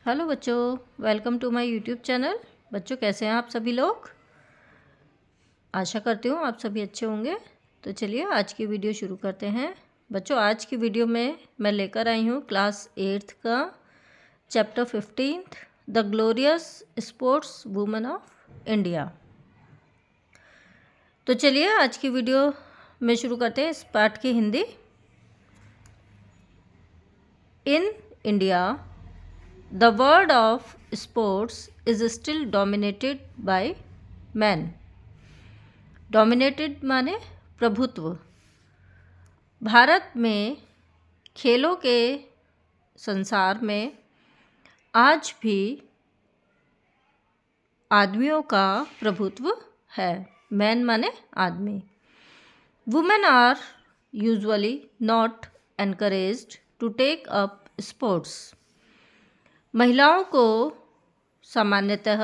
Hello बच्चों, welcome to my YouTube channel. बच्चों कैसे हैं आप सभी लोग। आशा करती हूँ आप सभी अच्छे होंगे। तो चलिए आज की वीडियो शुरू करते हैं। बच्चों आज की वीडियो में मैं लेकर आई हूँ क्लास 8th का chapter 15 the glorious sports women of India. तो चलिए आज की वीडियो में शुरू करते हैं इस पाठ की Hindi. In India The world of sports is still dominated by men. Dominated माने प्रभुत्व। भारत में खेलों के संसार में आज भी आदमियों का प्रभुत्व है। मैन माने आदमी। Women are usually not encouraged to take up sports. महिलाओं को सामान्यतः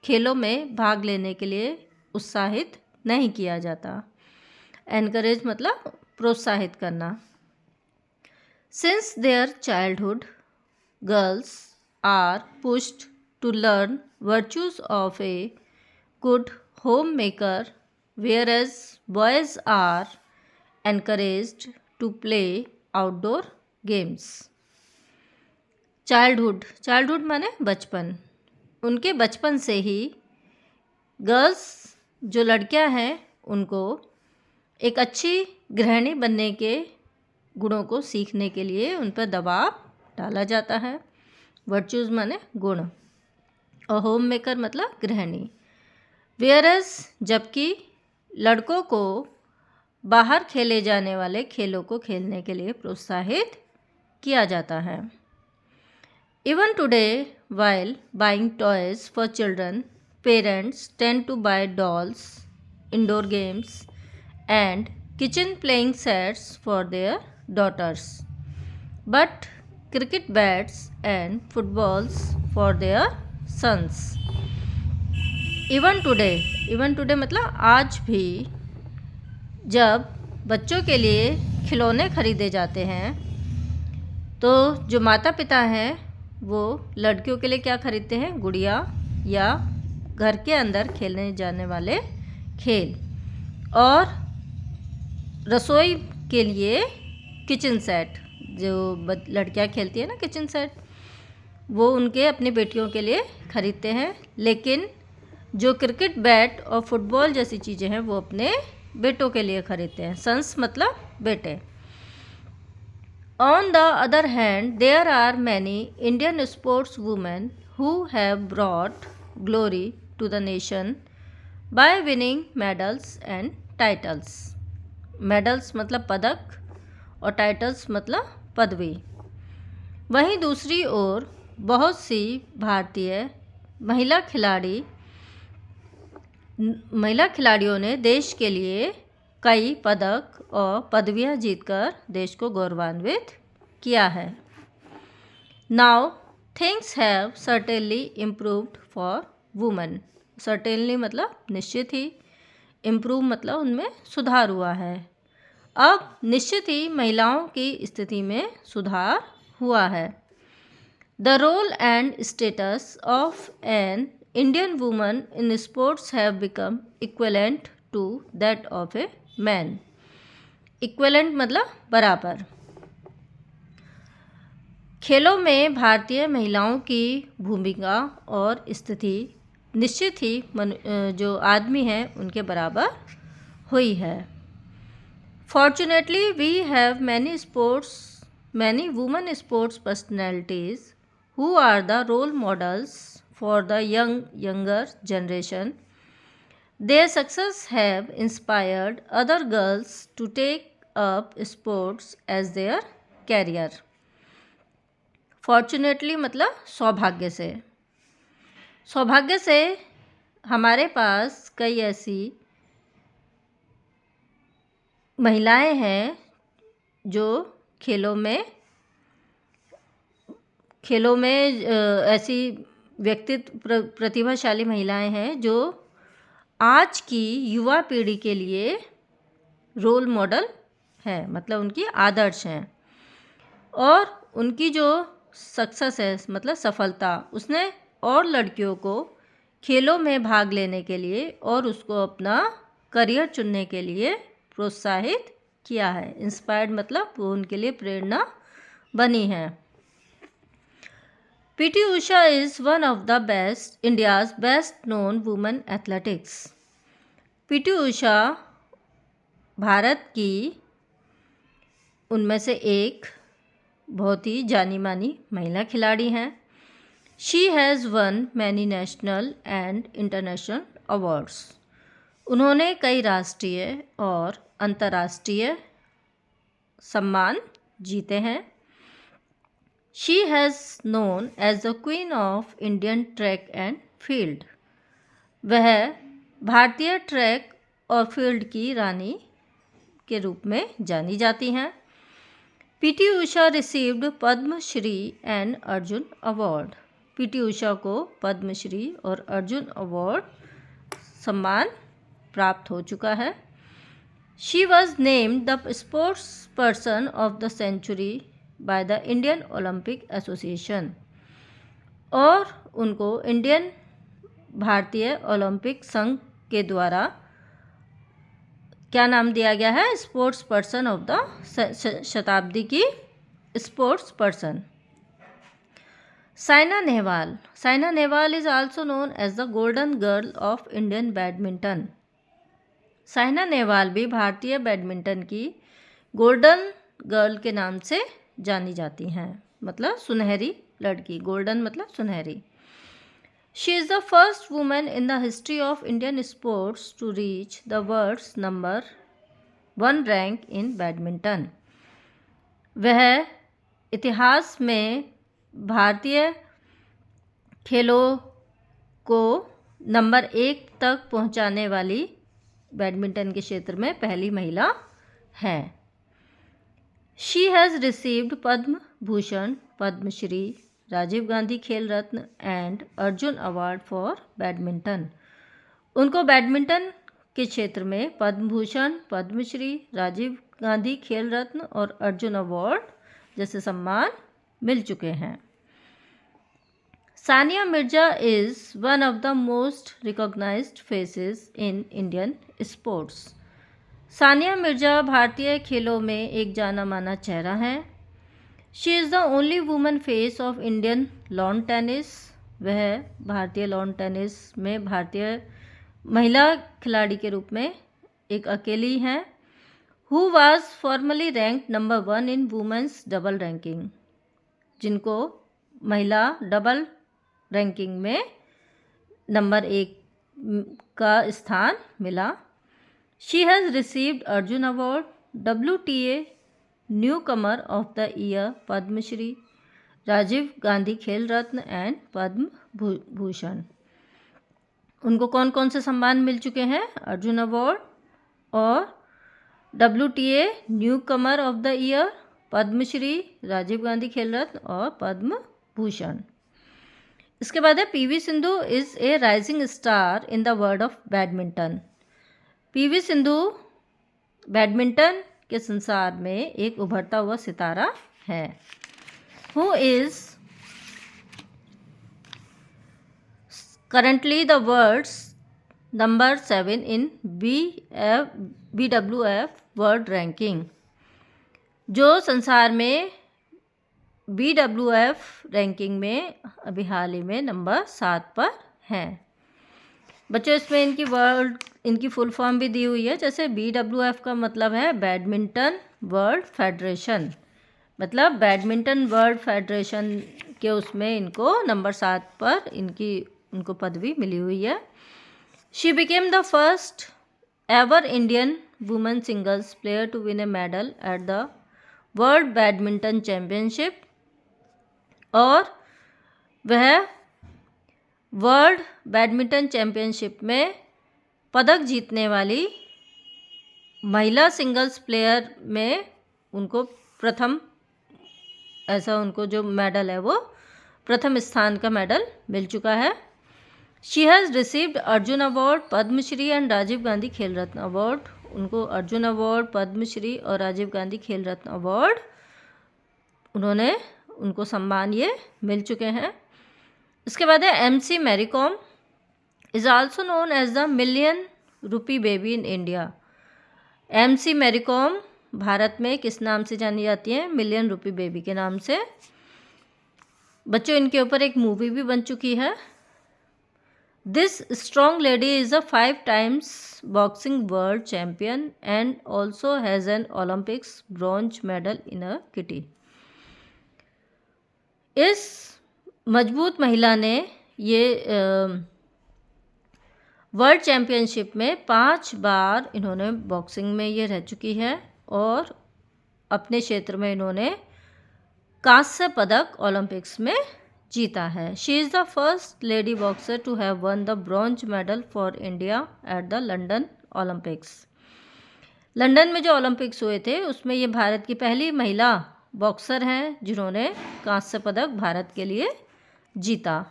खेलों में भाग लेने के लिए उत्साहित नहीं किया जाता। एनकरेज मतलब प्रोत्साहित करना। Since their childhood girls are pushed to learn virtues of a good home maker whereas boys are encouraged to play outdoor games. Childhood माने बचपन। उनके बचपन से ही गर्ल्स जो लड़कियां हैं उनको एक अच्छी गृहिणी बनने के गुणों को सीखने के लिए उन पर दबाव डाला जाता है। वर्च्यूज माने गुण और होम मेकर मतलब गृहिणी। वेयरएज जबकि लड़कों को बाहर खेले जाने वाले खेलों को खेलने के लिए प्रोत्साहित किया जाता है। Even today, while buying toys for children, parents tend to buy dolls, indoor games, and kitchen playing sets for their daughters, but cricket bats and footballs for their sons. Even today मतलब आज भी जब बच्चों के लिए खिलौने खरीदे जाते हैं तो जो माता पिता हैं वो लड़कियों के लिए क्या खरीदते हैं, गुड़िया या घर के अंदर खेलने जाने वाले खेल, और रसोई के लिए किचन सेट जो लड़कियां खेलती है ना किचन सेट, वो उनके अपनी बेटियों के लिए खरीदते हैं। लेकिन जो क्रिकेट बैट और फुटबॉल जैसी चीज़ें हैं वो अपने बेटों के लिए खरीदते हैं। सन्स मतलब बेटे। On the other hand, there are many Indian sportswomen who have brought glory to the nation by winning medals and titles. Medals मतलब पदक और titles मतलब पदवी। वहीं दूसरी ओर बहुत सी भारतीय महिला खिलाड़ियों ने देश के लिए कई पदक और पदवियां जीतकर देश को गौरवान्वित किया है। Now things have certainly improved for women. Certainly मतलब निश्चित ही, इम्प्रूव मतलब उनमें सुधार हुआ है। अब निश्चित ही महिलाओं की स्थिति में सुधार हुआ है। The role and status of an Indian woman in sports have become equivalent to that of a man. Equivalent मतलब बराबर। खेलों में भारतीय महिलाओं की भूमिका और स्थिति निश्चित ही जो आदमी हैं उनके बराबर हुई है। Fortunately we have many women sports personalities who are the role models for the younger generation. Their success have inspired other girls to take up sports as their career. Fortunately मतलब सौभाग्य से हमारे पास कई ऐसी महिलाएं हैं जो खेलों में ऐसी व्यक्तित्व प्रतिभाशाली महिलाएं हैं जो आज की युवा पीढ़ी के लिए रोल मॉडल है, मतलब उनकी आदर्श हैं। और उनकी जो सक्सेस है मतलब सफलता, उसने और लड़कियों को खेलों में भाग लेने के लिए और उसको अपना करियर चुनने के लिए प्रोत्साहित किया है। इंस्पायर्ड मतलब वो उनके लिए प्रेरणा बनी है। PT Usha is one of the best India's best known women athletics. PT Usha भारत की उनमें से एक बहुत ही जानी मानी महिला खिलाड़ी हैं। She has won many national and international awards. उन्होंने कई राष्ट्रीय और अंतर्राष्ट्रीय सम्मान जीते हैं। She has known as the queen of Indian track and field. वह भारतीय ट्रैक और फील्ड की रानी के रूप में जानी जाती हैं। PT Usha received Padmashri and Arjuna award. PT Usha को पद्मश्री और अर्जुन अवार्ड सम्मान प्राप्त हो चुका है। She was named the sports person of the century by the Indian Olympic Association, और उनको भारतीय ओलंपिक संघ के द्वारा क्या नाम दिया गया है? स्पोर्ट्स पर्सन ऑफ द शताब्दी की sports person. Saina Nehwal. Saina Nehwal is also known as the golden girl of Indian badminton. Saina Nehwal भी भारतीय बैडमिंटन की गोल्डन गर्ल के नाम से जानी जाती हैं, मतलब सुनहरी लड़की। गोल्डन मतलब सुनहरी। She is the first women in the history of Indian sports to reach the world's number 1 rank in badminton. वह इतिहास में भारतीय खेलों को नंबर 1 तक पहुंचाने वाली बैडमिंटन के क्षेत्र में पहली महिला है। She has received Padma Bhushan, Padma Shri, Rajiv Gandhi Khel Ratna and Arjuna award for badminton. उनको बैडमिंटन के क्षेत्र में पद्म भूषण, पद्मश्री, राजीव गांधी खेल रत्न और अर्जुन अवार्ड जैसे सम्मान मिल चुके हैं। Sania Mirza is one of the most recognised faces in Indian sports. Sania Mirza भारतीय खेलों में एक जाना माना चेहरा हैं। She is the only woman face of Indian lawn tennis. वह भारतीय लॉन टेनिस में भारतीय महिला खिलाड़ी के रूप में एक अकेली हैं। Who was formally ranked number 1 in women's double ranking, जिनको महिला डबल रैंकिंग में नंबर 1 का स्थान मिला। She has received Arjun award, WTA newcomer of the year Padmashri, Rajiv Gandhi Khel Ratna and Padma Bhushan. उनको कौन कौन से सम्मान मिल चुके हैं? अर्जुन अवार्ड और WTA newcomer of the year, Padmashri, Rajiv Gandhi Khel Ratna और पद्म भूषण। इसके बाद है PV Sindhu is a rising star in the world of badminton. PV Sindhu badminton के संसार में एक उभरता हुआ सितारा है। Who is currently the world's number 7 in BWF world ranking, जो संसार में BWF रैंकिंग में अभी हाल ही में नंबर 7 पर हैं। बच्चों इसमें इनकी फुल फॉर्म भी दी हुई है। जैसे BWF का मतलब है बैडमिंटन वर्ल्ड फेडरेशन, मतलब बैडमिंटन वर्ल्ड फेडरेशन के उसमें इनको नंबर 7 पर उनको पदवी मिली हुई है। She became the first ever Indian women singles player to win a medal at the world badminton championship, और वह वर्ल्ड बैडमिंटन चैम्पियनशिप में पदक जीतने वाली महिला सिंगल्स प्लेयर में उनको जो मेडल है वो प्रथम स्थान का मेडल मिल चुका है। She has received Arjun award, Padmashri and Rajiv Gandhi Khel Ratna award. उनको अर्जुन अवार्ड, पद्मश्री और राजीव गांधी खेल रत्न अवार्ड उनको सम्मान ये मिल चुके हैं। इसके बाद है MC Mary Kom is also known as the million rupee baby in India. MC Mary Kom भारत में किस नाम से जानी जाती हैं? मिलियन रुपी बेबी के नाम से। बच्चों, इनके ऊपर एक मूवी भी बन चुकी है। This strong lady is a 5 times boxing world champion and also has an Olympics bronze medal in a kitty. इस मजबूत महिला ने ये वर्ल्ड चैम्पियनशिप में 5 बार इन्होंने बॉक्सिंग में ये रह चुकी है और अपने क्षेत्र में इन्होंने कांस्य पदक ओलंपिक्स में जीता है। She is the first lady boxer to have won the bronze medal for India at the London Olympics. London में जो ओलंपिक्स हुए थे उसमें ये भारत की पहली महिला बॉक्सर हैं जिन्होंने कांस्य पदक भारत के लिए जीता।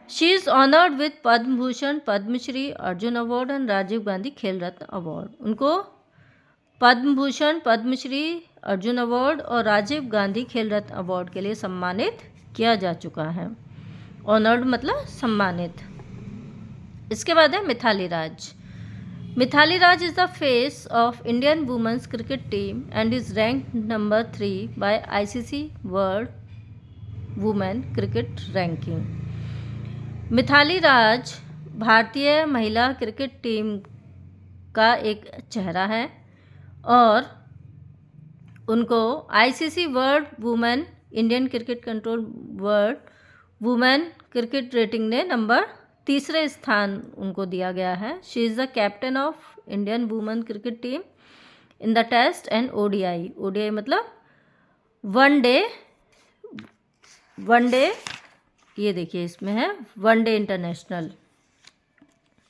She is honoured with Padma Bhushan, Padmashri, Arjun award and Rajiv Gandhi Khel Ratna award. उनको पद्म भूषण, पद्मश्री, अर्जुन अवार्ड और राजीव गांधी खेल रत्न अवार्ड के लिए सम्मानित किया जा चुका है। ऑनर्ड मतलब सम्मानित। इसके बाद है Mithali Raj. Mithali Raj is the face of Indian women's cricket team and is ranked number 3 by ICC world women cricket ranking. Mithali Raj भारतीय महिला क्रिकेट टीम का एक चेहरा है और उनको ICC world women Indian cricket control world women cricket rating ने नंबर 3 स्थान उनको दिया गया है। She is the captain of Indian women cricket team in the test and ODI। ODI मतलब वनडे ये देखिए इसमें है वनडे इंटरनेशनल,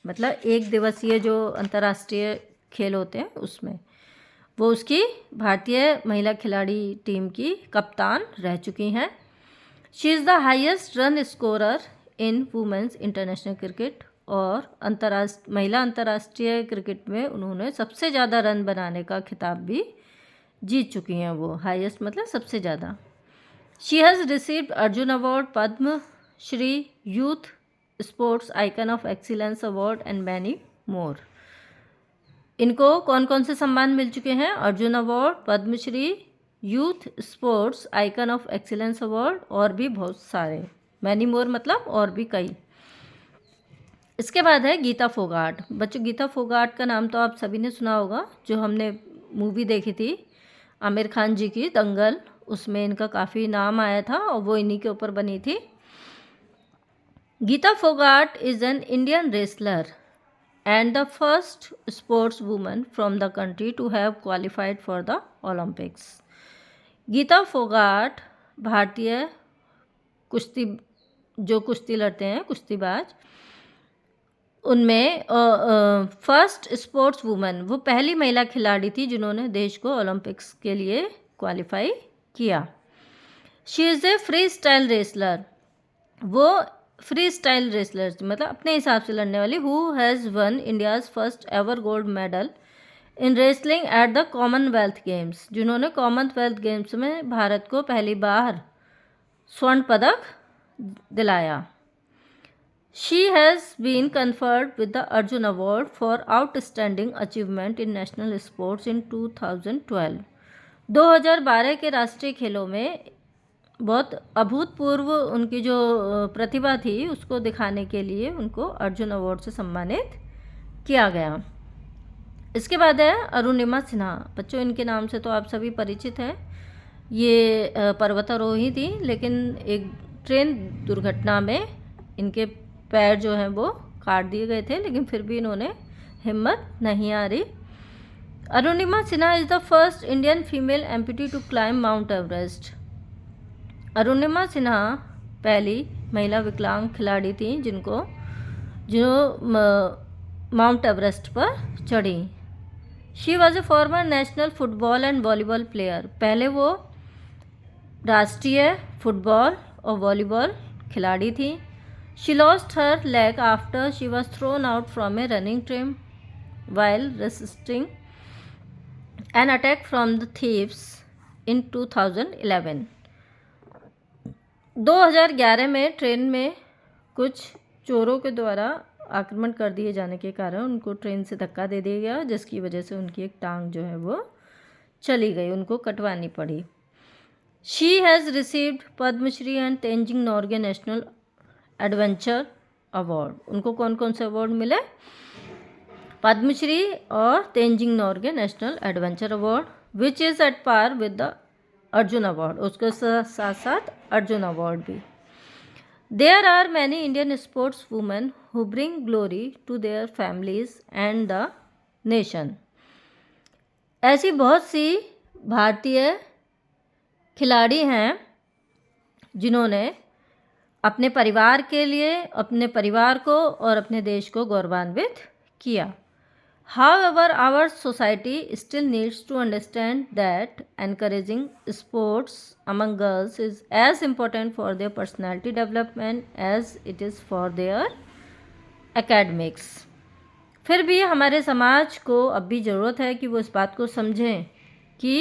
मतलब एक दिवसीय जो अंतर्राष्ट्रीय खेल होते हैं उसमें वो उसकी भारतीय महिला खिलाड़ी टीम की कप्तान रह चुकी हैं। She is the highest run scorer in women's international cricket और महिला अंतर्राष्ट्रीय क्रिकेट में उन्होंने सबसे ज़्यादा रन बनाने का खिताब भी जीत चुकी हैं। वो हाईएस्ट मतलब सबसे ज़्यादा। She has received Arjun award, Padma Shri, youth sports icon of excellence award and many more. इनको कौन कौन से सम्मान मिल चुके हैं? Arjun award, Padmashri, youth sports icon of excellence award और भी बहुत सारे। मैनी मोर मतलब और भी कई। इसके बाद है गीता फोगाट। बच्चों, गीता फोगाट का नाम तो आप सभी ने सुना होगा। जो हमने मूवी देखी थी आमिर खान जी की दंगल, उसमें इनका काफ़ी नाम आया था और वो इन्हीं के ऊपर बनी थी। Geeta Phogat is an Indian wrestler and the first sportswoman from the country to have qualified for the Olympics. Geeta Phogat भारतीय कुश्ती लड़ते हैं, कुश्तीबाज, उनमें फर्स्ट स्पोर्ट्स वुमन, वो पहली महिला खिलाड़ी थी जिन्होंने देश को ओलंपिक्स के लिए क्वालिफाई किया। She is a freestyle wrestler. वो फ्री स्टाइल रेसलर मतलब अपने हिसाब से लड़ने वाली। Who has won India's first ever gold medal in wrestling at the Commonwealth Games, जिन्होंने कॉमनवेल्थ गेम्स में भारत को पहली बार स्वर्ण पदक दिलाया। She has been conferred with the Arjun award for outstanding achievement in national sports in 2012। 2012 के राष्ट्रीय खेलों में बहुत अभूतपूर्व उनकी जो प्रतिभा थी उसको दिखाने के लिए उनको अर्जुन अवार्ड से सम्मानित किया गया। इसके बाद है अरुणिमा सिन्हा। बच्चों, इनके नाम से तो आप सभी परिचित हैं। ये पर्वतारोही थी, लेकिन एक ट्रेन दुर्घटना में इनके पैर जो हैं वो काट दिए गए थे, लेकिन फिर भी इन्होंने हिम्मत नहीं हारी। Arunima Sinha is the first Indian female amputee to climb Mount Everest. Arunima Sinha पहली महिला विकलांग खिलाड़ी थी जो माउंट एवरेस्ट पर चढ़ी। She was a former national football and volleyball player. पहले वो राष्ट्रीय फुटबॉल और वॉलीबॉल खिलाड़ी थी। She lost her leg after she was thrown out from a running team while resisting an attack from the thieves in 2011। 2011 में train में कुछ चोरों के द्वारा आक्रमण कर दिए जाने के कारण उनको ट्रेन से धक्का दे दिया गया, जिसकी वजह से उनकी एक टांग जो है वो चली गई, उनको कटवानी पड़ी। She has received Padmashri and Tenzing Norgay national adventure award. उनको कौन कौन से अवार्ड मिले? पद्मश्री और Tenzing Norgay national adventure award, which is at par with the Arjun award. उसके साथ साथ अर्जुन अवार्ड भी। There are many Indian sports women who bring glory to their families and the nation. ऐसी बहुत सी भारतीय खिलाड़ी हैं जिन्होंने अपने परिवार के लिए, अपने परिवार को और अपने देश को गौरवान्वित किया। However, our society still needs to understand that encouraging sports among girls is as important for their personality development as it is for their academics. फिर भी हमारे समाज को अब भी ज़रूरत है कि वो इस बात को समझें कि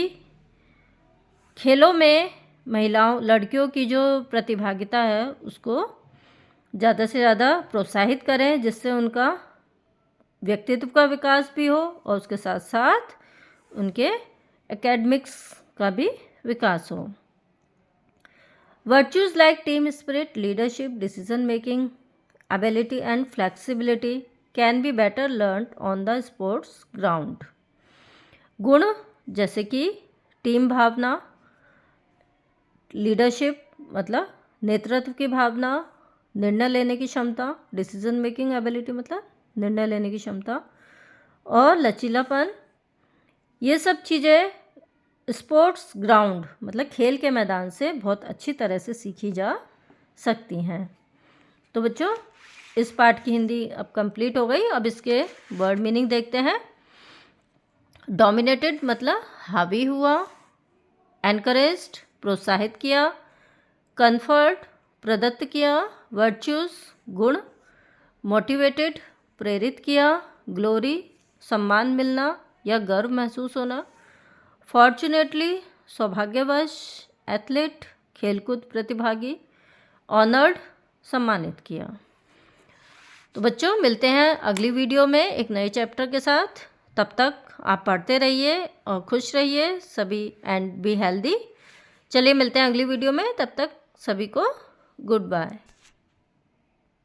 खेलों में महिलाओं, लड़कियों की जो प्रतिभागिता है उसको ज़्यादा से ज़्यादा प्रोत्साहित करें, जिससे उनका व्यक्तित्व का विकास भी हो और उसके साथ साथ उनके एकेडमिक्स का भी विकास हो। Virtues like team spirit, leadership, decision making ability and flexibility can be better learned on the sports ground. गुण जैसे कि टीम भावना, लीडरशिप मतलब नेतृत्व की भावना, निर्णय लेने की क्षमता, डिसीजन मेकिंग एबिलिटी मतलब निर्णय लेने की क्षमता, और लचीलापन, ये सब चीज़ें स्पोर्ट्स ग्राउंड मतलब खेल के मैदान से बहुत अच्छी तरह से सीखी जा सकती हैं। तो बच्चों, इस पाठ की हिंदी अब कंप्लीट हो गई। अब इसके वर्ड मीनिंग देखते हैं। डोमिनेटेड मतलब हावी हुआ, एनकरेज्ड प्रोत्साहित किया, कंफर्ट प्रदत्त किया, वर्च्यूज़ गुण, मोटिवेटेड प्रेरित किया, ग्लोरी सम्मान मिलना या गर्व महसूस होना, फॉर्चुनेटली सौभाग्यवश, एथलीट खेलकूद प्रतिभागी, ऑनर्ड सम्मानित किया। तो बच्चों, मिलते हैं अगली वीडियो में एक नए चैप्टर के साथ। तब तक आप पढ़ते रहिए और खुश रहिए सभी एंड बी हेल्दी। चलिए मिलते हैं अगली वीडियो में, तब तक सभी को गुड बाय।